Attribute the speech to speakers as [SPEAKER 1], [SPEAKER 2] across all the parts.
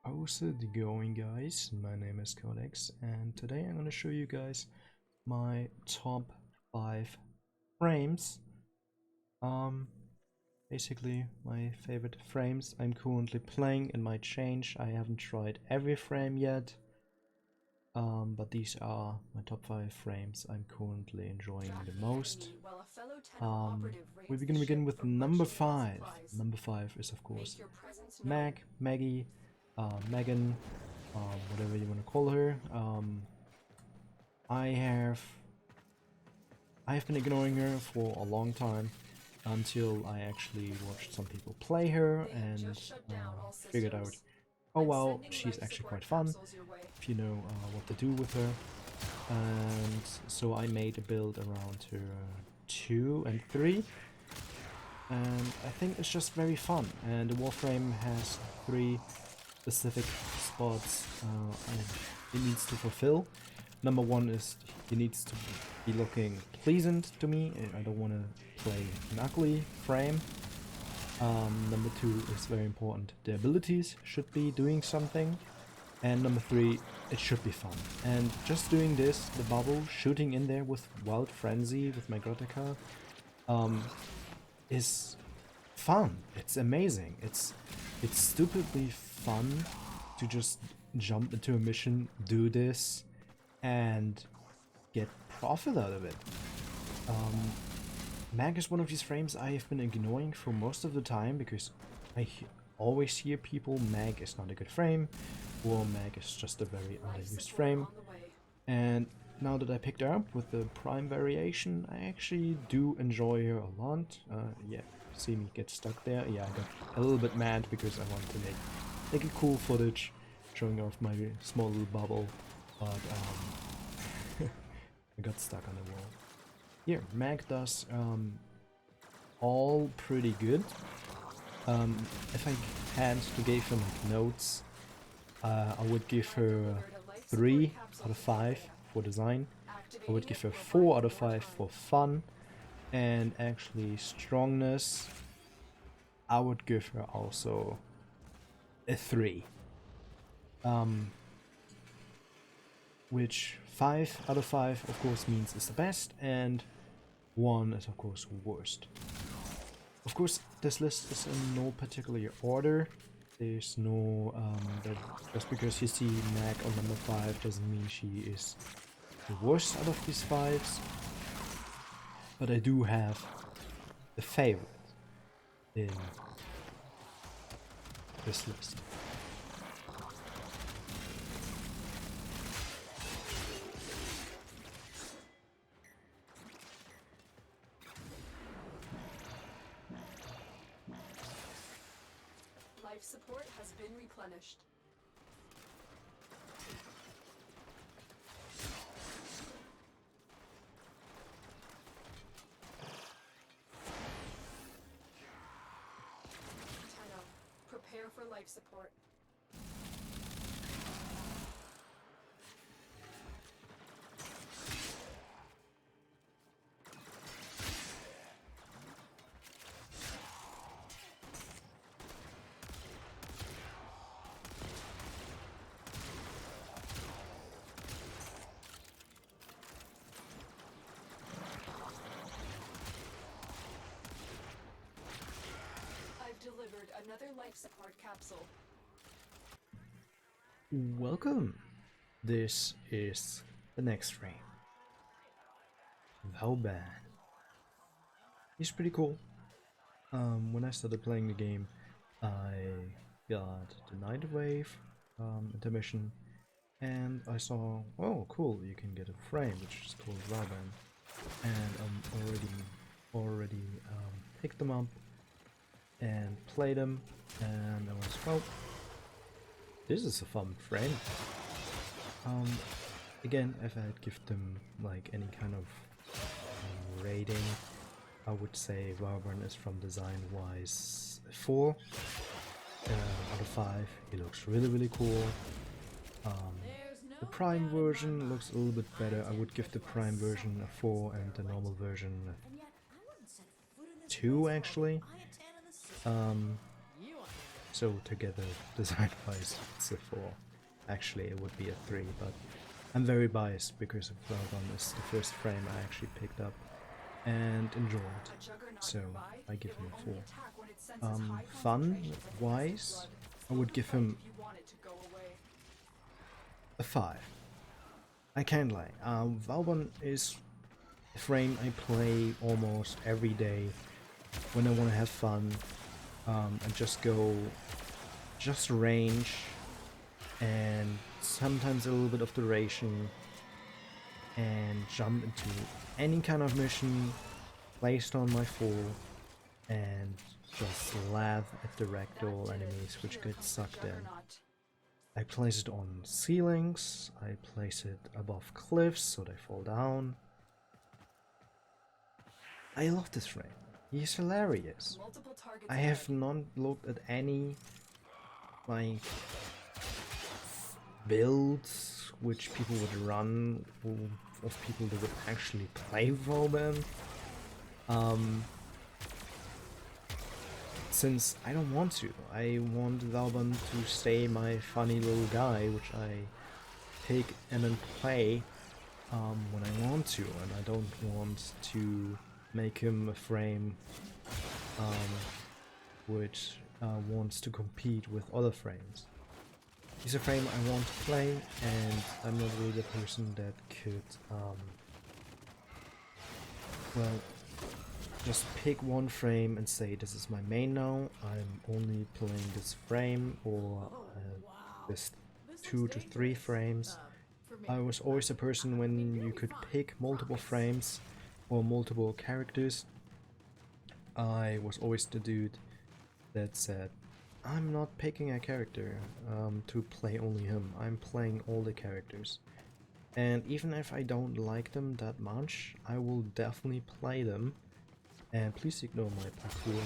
[SPEAKER 1] How's it going, guys? My name is Codex, and today I'm going to show you guys my top 5 frames. Um, Basically my favorite frames I'm currently playing. It might change. I haven't tried every frame yet, but these are my top 5 frames I'm currently enjoying the most. We're going to begin with number 5. Number 5 is, of course, Maggie, Megan, whatever you want to call her. I have been ignoring her for a long time until I actually watched some people play her and figured out, oh well, she's actually quite fun if you know what to do with her. And so I made a build around her 2 and 3. And I think it's just very fun, and the Warframe has 3 specific spots it needs to fulfill. Number 1 is he needs to be looking pleasant to me. I don't want to play an ugly frame. Number 2 is very important. The abilities should be doing something. And number 3, it should be fun. And just doing this, the bubble, shooting in there with Wild Frenzy, with my Grotaka, is fun. It's amazing. It's stupidly fun to just jump into a mission, do this, and get profit out of it. Mag is one of these frames I have been ignoring for most of the time because I always hear people Mag is not a good frame, or Mag is just a very underused frame. And now that I picked her up with the Prime variation, I actually do enjoy her a lot. Yeah, see me get stuck there. Yeah, I got a little bit mad because I wanted to make a cool footage showing off my small little bubble, but I got stuck on the wall. Here, Mag does all pretty good. If I had to give her like notes, I would give her 3 out of 5 for design. I would give her 4 out of 5 for fun, and actually strongness, I would give her also a 3. Which 5 out of 5 of course means is the best, and 1 is of course worst. Of course, this list is in no particular order. There's no, that just because you see Mag on number 5 doesn't mean she is the worst out of these 5s. But I do have the favorite in this list.
[SPEAKER 2] Life support has been replenished. Tenno, prepare for life support. Delivered another life support capsule.
[SPEAKER 1] Welcome! This is the next frame. Vauban. He's pretty cool. When I started playing the game, I got the Night Wave intermission, and I saw, oh cool, you can get a frame which is called Vauban, and already picked them up and played them, and I was, well, this is a fun frame. Again, if I'd give them like any kind of rating, I would say Warframe is, from design wise, a 4 out of 5. He looks really cool. The Prime version looks a little bit better. I would give the Prime version a 4 and the normal version a 2 actually. So together, design-wise, it's a 4. Actually, it would be a 3, but I'm very biased because of Valgon is the first frame I actually picked up and enjoyed. So I give him a 4. Fun-wise, I would give him a 5. I can't lie. Valgon is a frame I play almost every day when I want to have fun and just range and sometimes a little bit of duration and jump into any kind of mission placed on my 4 and just laugh at the ragdoll enemies which get sucked in. I place it on ceilings, I place it above cliffs so they fall down. I love this frame. He's hilarious. I have not looked at any like builds which people would run of people that would actually play Warframe. Since I don't want to. I want Valban to stay my funny little guy, which I take and then play when I want to, and I don't want to make him a frame which wants to compete with other frames. He's a frame I want to play, and I'm not really the person that could well, just pick one frame and say this is my main now, I'm only playing this frame or this 2 to 3 frames. I was always a person when you could pick multiple frames or multiple characters. I was always the dude that said, I'm not picking a character to play only him, I'm playing all the characters. And even if I don't like them that much, I will definitely play them. And please ignore my parkour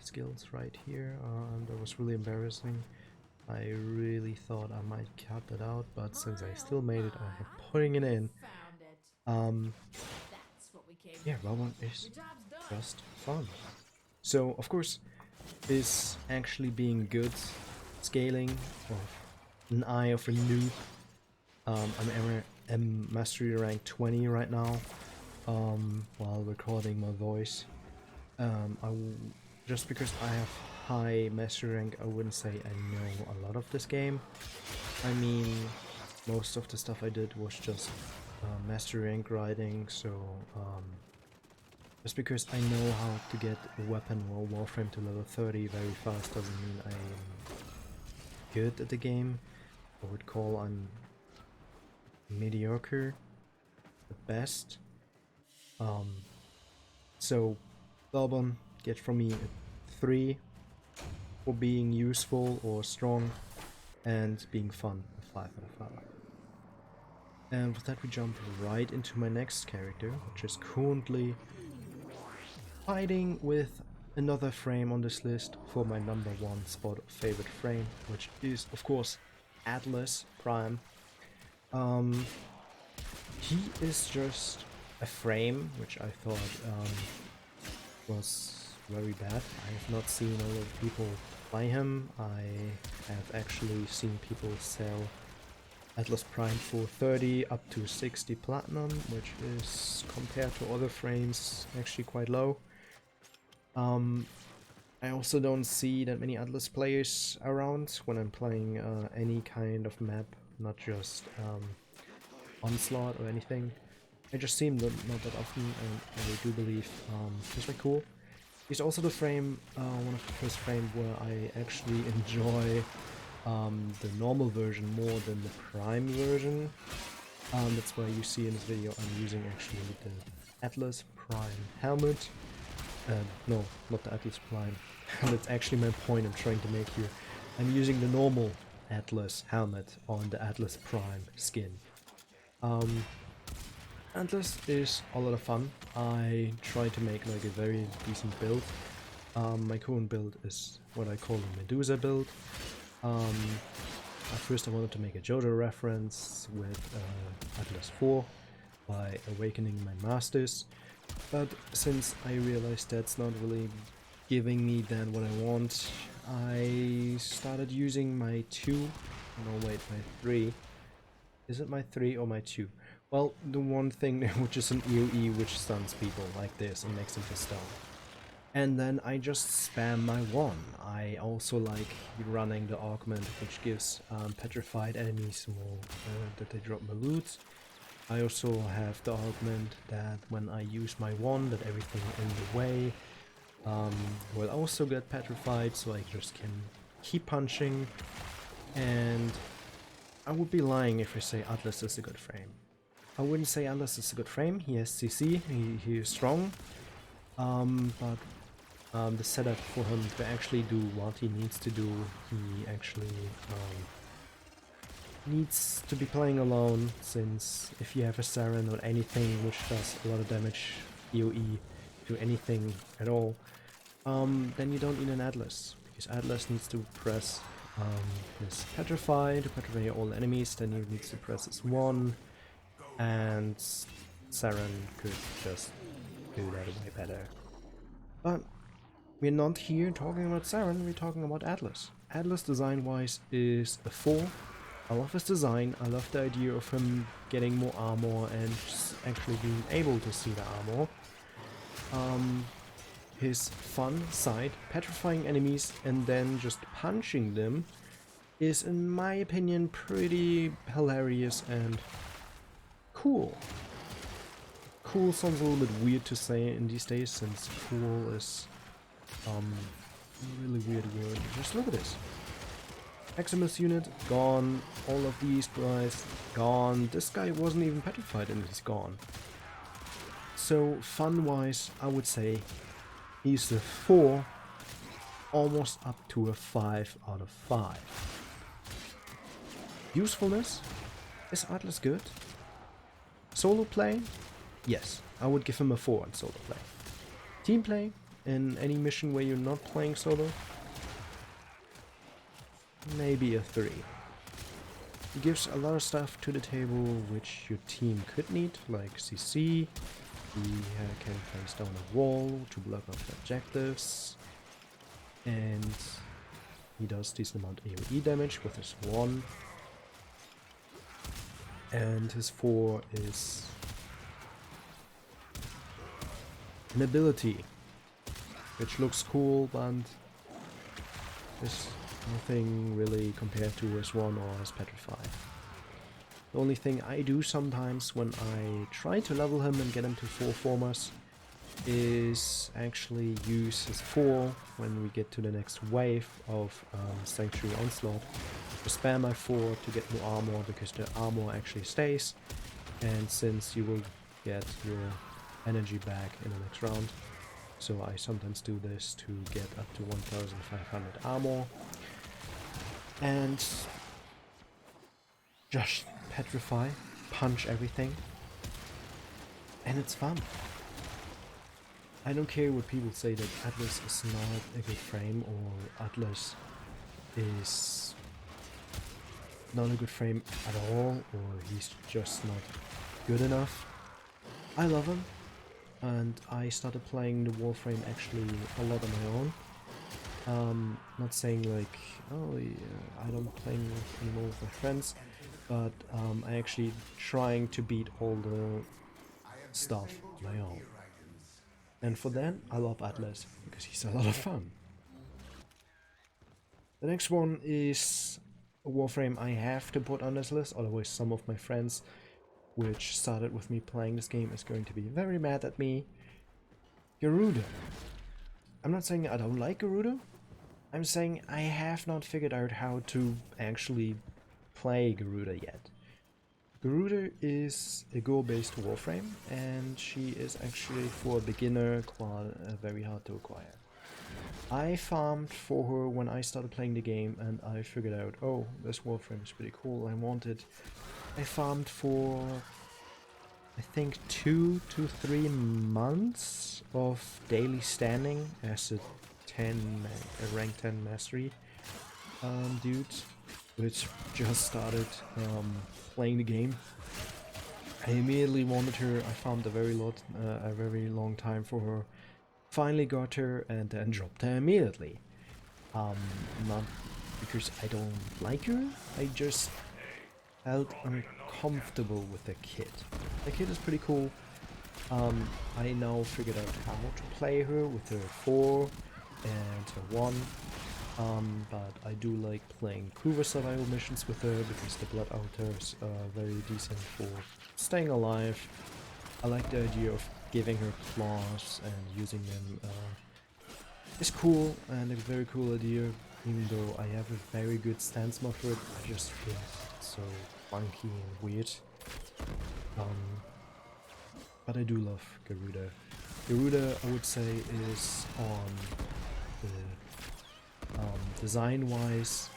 [SPEAKER 1] skills right here, that was really embarrassing. I really thought I might cut that out, but since I still made it, I am putting it in. Yeah, Valorant is just fun. So, of course, is actually being good scaling of an eye of a noob. I'm mastery rank 20 right now while recording my voice. Just because I have high mastery rank, I wouldn't say I know a lot of this game. I mean, most of the stuff I did was just mastery rank grinding, so just because I know how to get a weapon or Warframe to level 30 very fast doesn't mean I'm good at the game. I would call I'm mediocre at best. So Valbon get from me a 3 for being useful or strong and being fun, a 5 out of 5. And with that we jump right into my next character, which is currently fighting with another frame on this list for my number 1 spot of favorite frame, which is of course Atlas Prime. He is just a frame which I thought was very bad. I have not seen a lot of people play him. I have actually seen people sell Atlas Prime for 30 up to 60 platinum, which is compared to other frames actually quite low. I also don't see that many Atlas players around when I'm playing any kind of map, not just Onslaught or anything. I just see him not that often, and I do believe he's very cool. He's also the frame, one of the first frames where I actually enjoy the normal version more than the Prime version. That's why you see in this video I'm using actually the Atlas Prime helmet. No, not the Atlas Prime. That's actually my point I'm trying to make here. I'm using the normal Atlas helmet on the Atlas Prime skin. Atlas is a lot of fun. I try to make like a very decent build. My current build is what I call a Medusa build. At first I wanted to make a JoJo reference with Atlas 4 by awakening my masters, but since I realized that's not really giving me then what I want, I started using my 2, no wait, my 3. Is it my 3 or my 2? Well, the one thing which is an EOE which stuns people like this and makes them pissed off. And then I just spam my 1. I also like running the augment, which gives petrified enemies more that they drop more loot. I also have the augment that when I use my 1, that everything in the way will also get petrified, so I just can keep punching. And I would be lying if I say Atlas is a good frame. I wouldn't say Atlas is a good frame. He has CC, he is strong, but the setup for him to actually do what he needs to do, he actually needs to be playing alone, since if you have a Siren or anything which does a lot of damage, EOE, to anything at all, then you don't need an Atlas, because Atlas needs to press his Petrify to petrify all enemies, then he needs to press his 1, and Siren could just do that way better. But we're not here talking about Siren, we're talking about Atlas. Atlas design-wise is a 4. I love his design, I love the idea of him getting more armor and actually being able to see the armor. His fun side, petrifying enemies and then just punching them, is in my opinion pretty hilarious and cool. Cool sounds a little bit weird to say in these days, since cool is a really weird word. Just look at this. Maximus unit, gone. All of these guys, gone. This guy wasn't even petrified and he's gone. So, fun-wise, I would say he's a 4, almost up to a 5 out of 5. Usefulness? Is Atlas good? Solo play? Yes, I would give him a 4 on solo play. Team play? In any mission where you're not playing solo? Maybe a 3. He gives a lot of stuff to the table which your team could need, like CC. He can place down a wall to block off objectives. And he does decent amount of AoE damage with his 1. And his 4 is an ability, which looks cool, but is nothing really compared to his 1 or his Petrify. The only thing I do sometimes when I try to level him and get him to 4 formers is actually use his 4 when we get to the next wave of Sanctuary Onslaught to spam my 4 to get more armor, because the armor actually stays, and since you will get your energy back in the next round. So I sometimes do this to get up to 1500 armor and just petrify, punch everything, and it's fun. I don't care what people say that Atlas is not a good frame or Atlas is not a good frame at all, or he's just not good enough. I love him, and I started playing the Warframe actually a lot on my own. Not saying like, oh yeah, I don't play anymore with my friends, but I actually trying to beat all the stuff on my own. And for that, I love Atlas, because he's a lot of fun. The next one is a Warframe I have to put on this list, otherwise some of my friends which started with me playing this game is going to be very mad at me. Garuda. I'm not saying I don't like Garuda, I'm saying I have not figured out how to actually play Garuda yet. Garuda is a goal-based Warframe, and she is actually for a beginner very hard to acquire. I farmed for her when I started playing the game, and I figured out, oh, this Warframe is pretty cool, I want it. I farmed for, I think, 2 to 3 months of daily standing as a rank 10 mastery dude, which just started playing the game. I immediately wanted her. I farmed a very long time for her. Finally got her and then dropped her immediately. Not because I don't like her, I just felt uncomfortable with the kit. The kit is pretty cool. I now figured out how to play her with her 4 and her 1. But I do like playing Cougar survival missions with her because the blood outers are very decent for staying alive. I like the idea of giving her claws and using them. It's cool and a very cool idea, even though I have a very good stance mod for it. I just feel so funky and weird. But I do love Garuda. Garuda, I would say, is on the design-wise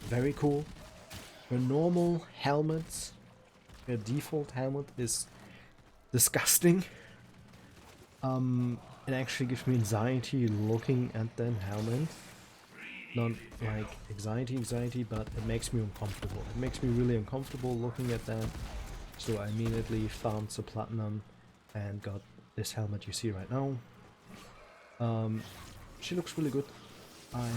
[SPEAKER 1] very cool. Her normal helmet, her default helmet is disgusting. It actually gives me anxiety looking at that helmet. Not like anxiety, but it makes me uncomfortable. It makes me really uncomfortable looking at that. So I immediately farmed some platinum and got this helmet you see right now. She looks really good. I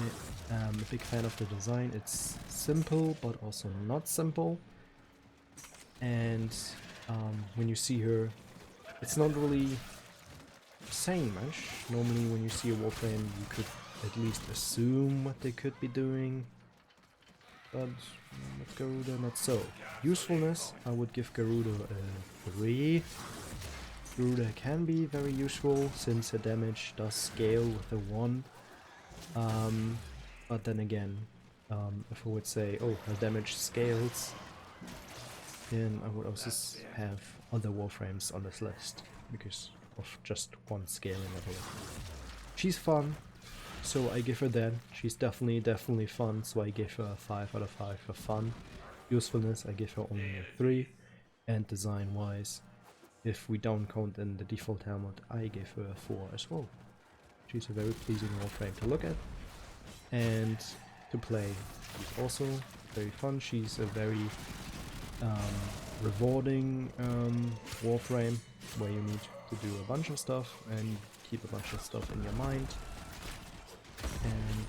[SPEAKER 1] am a big fan of the design. It's simple, but also not simple. And when you see her, it's not really saying much. Normally when you see a Warframe, you could at least assume what they could be doing. But with Garuda, not so. Usefulness, I would give Garuda a 3. Garuda can be very useful since her damage does scale with a 1. But then again, if I would say, oh, her damage scales, then I would also have other Warframes on this list because of just one scaling of it. She's fun, so I give her that. She's definitely fun, so I give her a 5 out of 5 for fun. Usefulness, I give her only a 3. And design-wise, if we don't count in the default helmet, I give her a 4 as well. She's a very pleasing Warframe to look at and to play. She's also very fun. She's a very rewarding Warframe where you need to do a bunch of stuff and keep a bunch of stuff in your mind. And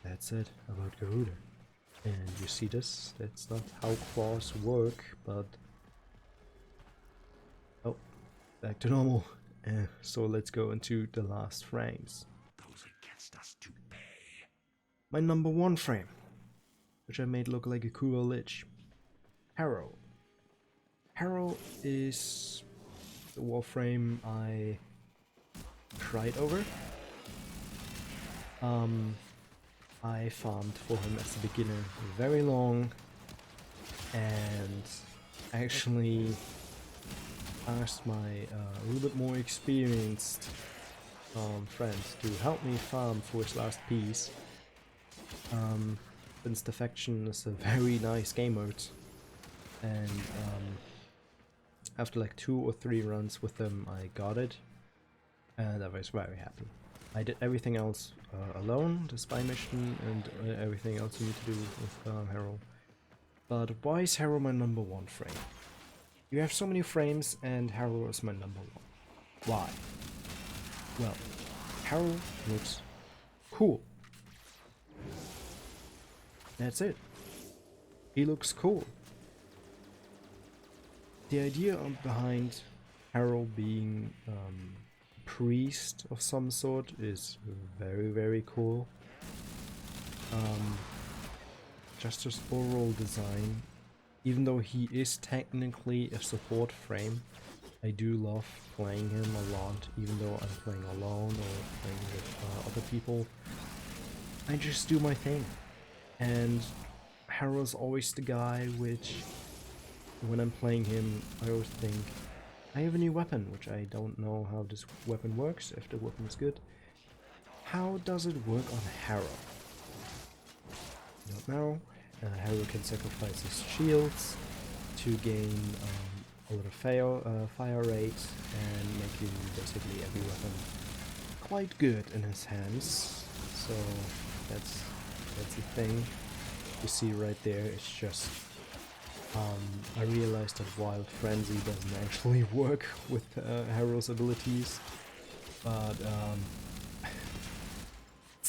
[SPEAKER 1] that's it about Garuda. And you see this? That's not how claws work, but oh, back to normal. So let's go into the last frames. Those against us to pay. My number 1 frame, which I made look like a cool lich. Harrow. Harrow is the Warframe I cried over. I farmed for him as a beginner very long and actually asked my a little bit more experienced friend to help me farm for his last piece. Since the faction is a very nice game mode, and after like 2 or 3 runs with them I got it and I was very happy. I did everything else alone, the spy mission and everything else you need to do with Harrow. But why is Harrow my number 1 frame? You have so many frames and Harrow is my number 1. Why? Well, Harrow looks cool. That's it. He looks cool. The idea behind Harrow being priest of some sort is very cool. Just his overall design, even though he is technically a support frame, I do love playing him a lot, even though I'm playing alone or playing with other people. I just do my thing, and Harrow's always the guy which, when I'm playing him, I always think, I have a new weapon, which I don't know how this weapon works, if the weapon is good. How does it work on Harrow? Don't know. Harrow can sacrifice his shields to gain a lot of fire rate and making basically every weapon quite good in his hands. So that's the thing. You see right there, it's just I realized that Wild Frenzy doesn't actually work with Harrow's abilities, but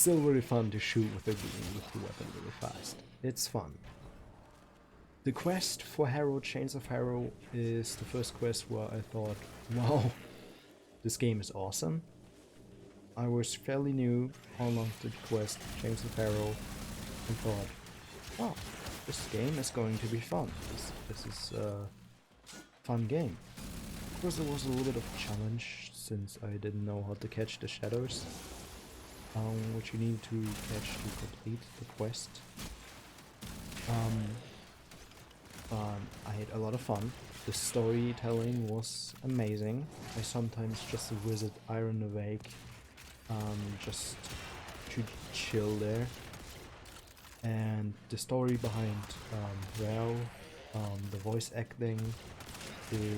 [SPEAKER 1] still really fun to shoot with the weapon really fast. It's fun. The quest for Harrow, Chains of Harrow, is the first quest where I thought, wow, this game is awesome. I was fairly new along the quest, Chains of Harrow, and thought, wow, this game is going to be fun. This is a fun game. Of course, there was a little bit of a challenge since I didn't know how to catch the shadows, which you need to catch to complete the quest. I had a lot of fun. The storytelling was amazing. I sometimes just visit Iron Awake, just to chill there. And the story behind Rao, the voice acting, the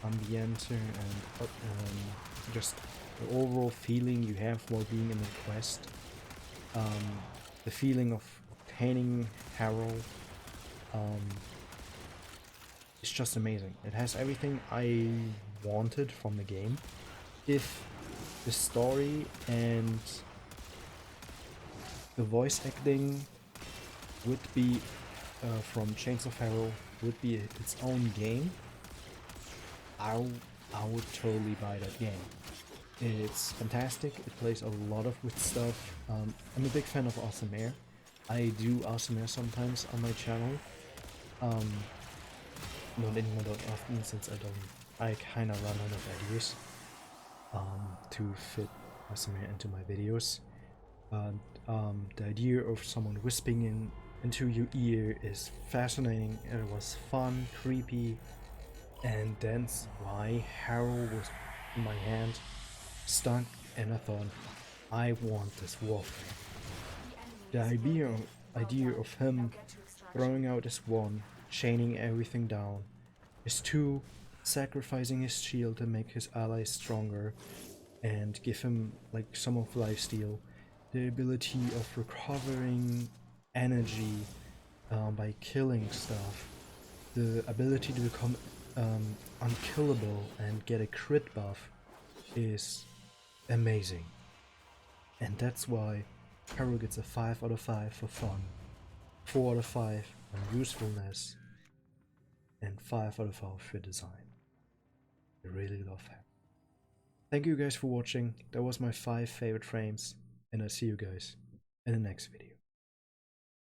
[SPEAKER 1] ambience, and just the overall feeling you have while being in the quest. The feeling of obtaining Harrow. It's just amazing. It has everything I wanted from the game. If the story and the voice acting would be from Chains of Harrow would be its own game, I would totally buy that game. It's fantastic. It plays a lot of good stuff. I'm a big fan of ASMR. I do ASMR sometimes on my channel. Not anymore that often since I kinda run out of ideas to fit ASMR into my videos. But the idea of someone whispering into your ear is fascinating. It was fun, creepy, and that's why Harrow was in my hand, stuck, and I thought, I want this Warframe. The idea of him throwing out his wand, chaining everything down, his two sacrificing his shield to make his allies stronger and give him like some of lifesteal, the ability of recovering energy by killing stuff, the ability to become unkillable and get a crit buff is amazing. And that's why Harrow gets a 5 out of 5 for fun, 4 out of 5 on usefulness, and 5 out of 5 for design. I really love Harrow. Thank you guys for watching. That was my 5 favorite frames, and I'll see you guys in the next video.